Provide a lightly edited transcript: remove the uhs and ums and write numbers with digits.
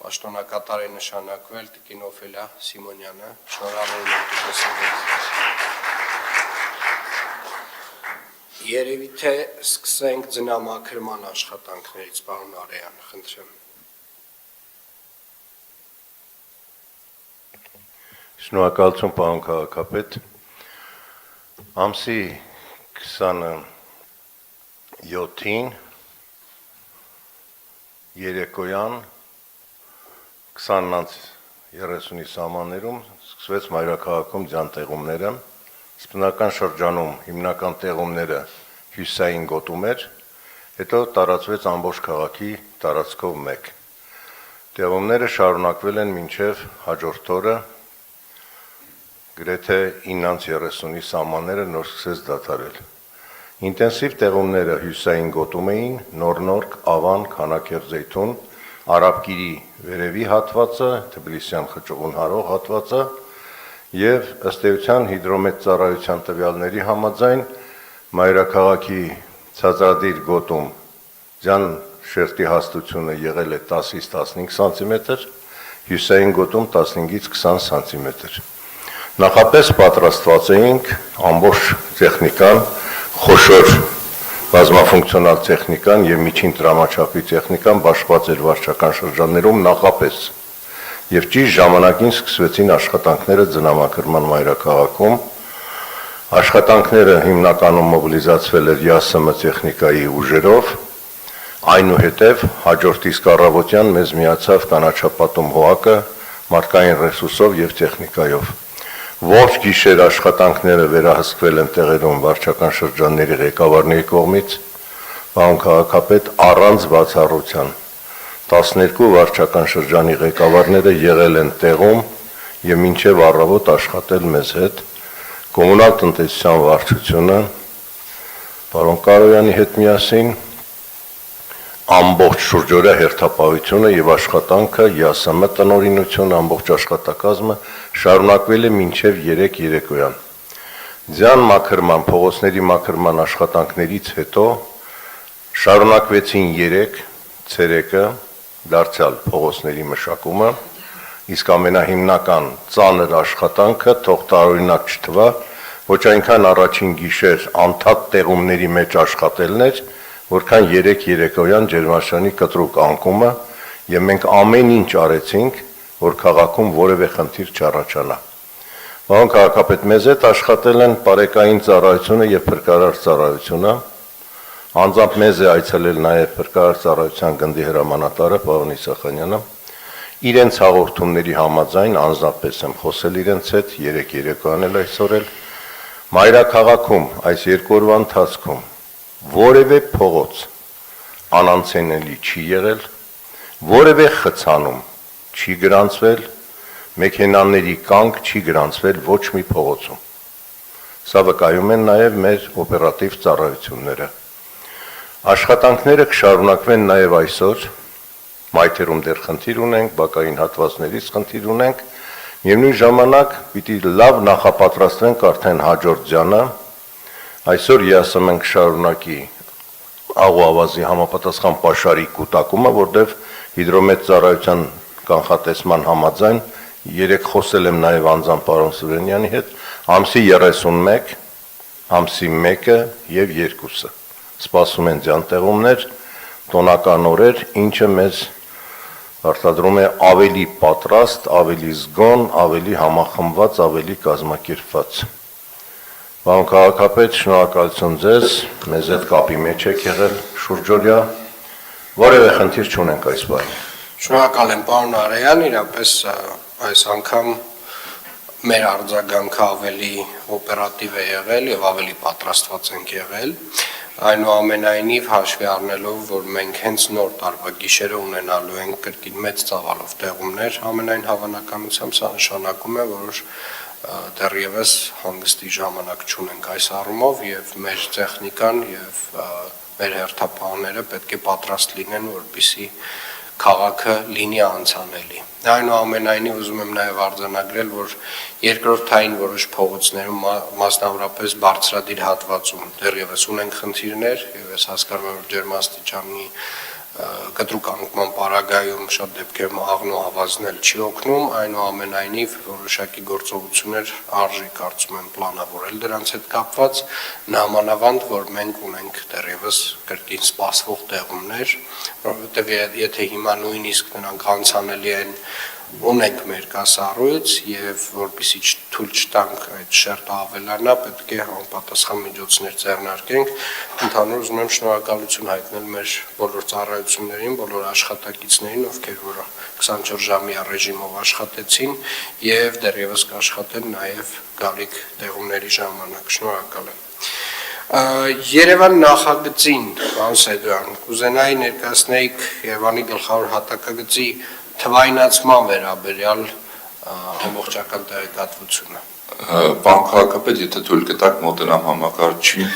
պաշտոնակատար է նշանակվել տիկին Օֆելիա Սիմոնյանը, շնորհավորում եմ դուք։ Երևի թե սկսենք ձնամաքրման աշխատանքներից, պարոն Արեյան, խնդրեմ։ Շնորհակալություն, պարոն քաղաքապետ։ Ամսի 27-ին երեկոյան 20:30-ի սահմաններում սկսվեց մայրաքաղաքում ձյան-տեղումները, սպնական շրջանում հիմնական տեղումները հյուսային գոտում էր, հետո տարածվեց ամբողջ քաղաքի տարածքով մեկ։ Տեղումները շարունակվել են մինչև հաջորդ օրը, գրեթե 9:30-ի սահմանները նոր սկսեց դադարել։ Ինտենսիվ տեղումները հյուսային գոտում էին Նորնորք, Ավան, Քանաքեռ-Զեյթուն, Արաբկիրի վերևի հատվածը, Թբիլիսյան խճուղուն հարող հատվածը եւ ըստ էության հիդրոմետծառայության տվյալների համաձայն մայրաքաղաքի ցածրադիր գոտում ձյան շերտի հաստությունը եղել է 10-ից 15 սանտիմետր, հյուսային գոտում 15-ից 20 սանտիմետր։ Նախապես պատրաստված էինք ամբողջ տեխնիկան, խոշոր բազմաֆունկցիոնալ տեխնիկան եւ միջին տրամաչափի տեխնիկան բաշխված էր վարչական շրջաններում նախապես եւ ճիշտ ժամանակին սկսվեցին աշխատանքները ձնամաքրման մայրաքաղաքում։ Աշխատանքները հիմնականում մոբիլիզացվել էր ԵԱՍՄ տեխնիկայի ուժերով, այնուհետև հաջորդ իսկ առավոտյան մեզ միացավ կանաչապատում ՀՕԱԿ-ը մարդկային ռեսուրսով եւ տեխնիկայով։ Ողջ գիշեր աշխատանքները վերահսկվել են տեղերում վարչական շրջանների ղեկավարների կողմից, պարոն քաղաքապետ, առանց բացառության 12 վարչական շրջանի ղեկավարները եղել են տեղում եւ մինչեւ առավոտ աշխատել մեզ հետ, կոմունալ տնտեսության վարչությունը, պարոն Կարոյանի հետ միասին, ամբողջ շուրջօրյա հերթապահությունը եւ աշխատանքը ԵԱՍՄ տնօրինությունը ամբողջ աշխատակազմը շարունակվել է մինչև 3 երեկոյան։ Ձյան մաքրման, փողոցների մաքրման աշխատանքներից հետո շարունակվեցին 3 ցերեկը դարձյալ փողոցների մշակումը, իսկ ամենահիմնական ծանր աշխատանքը թող տարօրինակ չթվա, ոչ այնքան առաջին գիշեր անդադ տեղումների մեջ աշխատելն էր, որքան 3 երեկոյան ջերմաշանի կտրուկ անկումը եւ մենք ամեն ինչ արեցինք, որ քաղաքում որևէ խնդիր չառաջանա։ Պարոն քաղաքապետ, մեզ հետ աշխատել են Պարեկային ծառայությունը եւ Փրկարար ծառայությունը, անձամբ մեզ է այցելել նաեւ Փրկարար ծառայության գնդի հրամանատարը պարոն Իսախանյանը, իրենց հաղորդումների համաձայն անձնապես եմ խոսել իրենց հետ 3 երեկոյան էլ այսօր էլ, մայրաքաղաքում այս 2 օրվա ընթացքում որևէ փողոց անանցանելի չի եղել, որևէ խցանում չի գրանցվել, մեքենաների կանգ չի գրանցվել ոչ մի փողոցում։ Սա վկայում են նաև մեր օպերատիվ ծառայությունները։ Աշխատանքները կշարունակվեն նաև այսօր, մայթերում դեռ խնդիր ունենք, բակային հատվածներից խնդիր ունենք, եւ նույն ժամանակ պիտի լավ նախապատրաստվենք արդեն հաջորդ ձյանը։ Այսօր ԵԱՍՄ-ն կշարունակի աղուավազի համապատասխան պաշարի կուտակումը, որտեղ հիդրոմետծառայության կանխատեսման համաձայն 3 խոսել եմ նաև անձամբ պարոն Սուրենյանի հետ, ամսի 31, ամսի 1-ը եւ 2-ը սպասում են ձյան-տեղումներ, տոնական օրեր, ինչը մեզ արտադրում է ավելի պատրաստ, ավելի զգոն, ավելի համախմբված, ավելի կազմակերպված։ Պարոն քաղաքապետ, շնորհակալություն ձեզ, մեզ հետ կապի մեջ եք եղել շուրջօրյա, որևէ խնդիր չունենք այս բանը։ Շնորհակալ եմ, պարոն Արեյան, իրապես այս անգամ մեր արձագանքը ավելի օպերատիվ է եղել եւ ավելի պատրաստված ենք եղել, այնուամենայնիվ հաշվի առնելով, որ մենք հենց նոր տարվա գիշերը ունենալու ենք կրկին մեծ ծավալով տեղումներ, ամենայն հավանականությամբ սա նշանակում է, որ դեռևս հանգստի ժամանակ չունենք այս առումով եւ մեր տեխնիկան եւ մեր հերթապահները պետք է պատրաստ լինեն, որպեսզի քաղաքը լինի անցանելի։ Այնուամենայնիվ ուզում եմ նաև արձանագրել, որ երկրորդային որոշ փողոցներում, մասնավորապես բարձրադիր հատվածում դեռևս ունենք խնդիրներ, եւ ես հասկանում եմ, որ ջերմաստիճանի կտրուկ անկման պարագայում շատ դեպքերում աղնու հավազնել չի օգնում, այնուամենայնիվ որոշակի գործողություններ արժի կարծում եմ պլանավորել դրանց հետ կապված, նամանավանդ որ մենք ունենք դեռևս կրկին սպասվող տեղումներ, որովհետև եթե հիմա նույնիսկ նրանք անցանելի են ունենք մեր կասառույց եւ որպեսի թույլ չտանք այդ շերտը ավելանա, պետք է համապատասխան միջոցներ ձեռնարկենք։ Ընդհանուր ուզում եմ շնորհակալություն հայտնել մեր բոլոր ծառայություններին, բոլոր աշխատակիցներին, ովքեր որ 24 ժամյա ռեժիմով աշխատեցին եւ դեռևս կաշխատեն նաեւ գալիք տեղումների ժամանակ։ Շնորհակալ եմ։ Երևան նախագծին, պարոն Սեդոյան, կուզենայի ներկայացնեիք Երևանի գլխավոր հատակագծի թվայնացման վերաբերյալ ամբողջական տեղեկատվությունը։ Պարոն քաղաքապետ, եթե թույլ կտաք մոտենամ համակարգչին,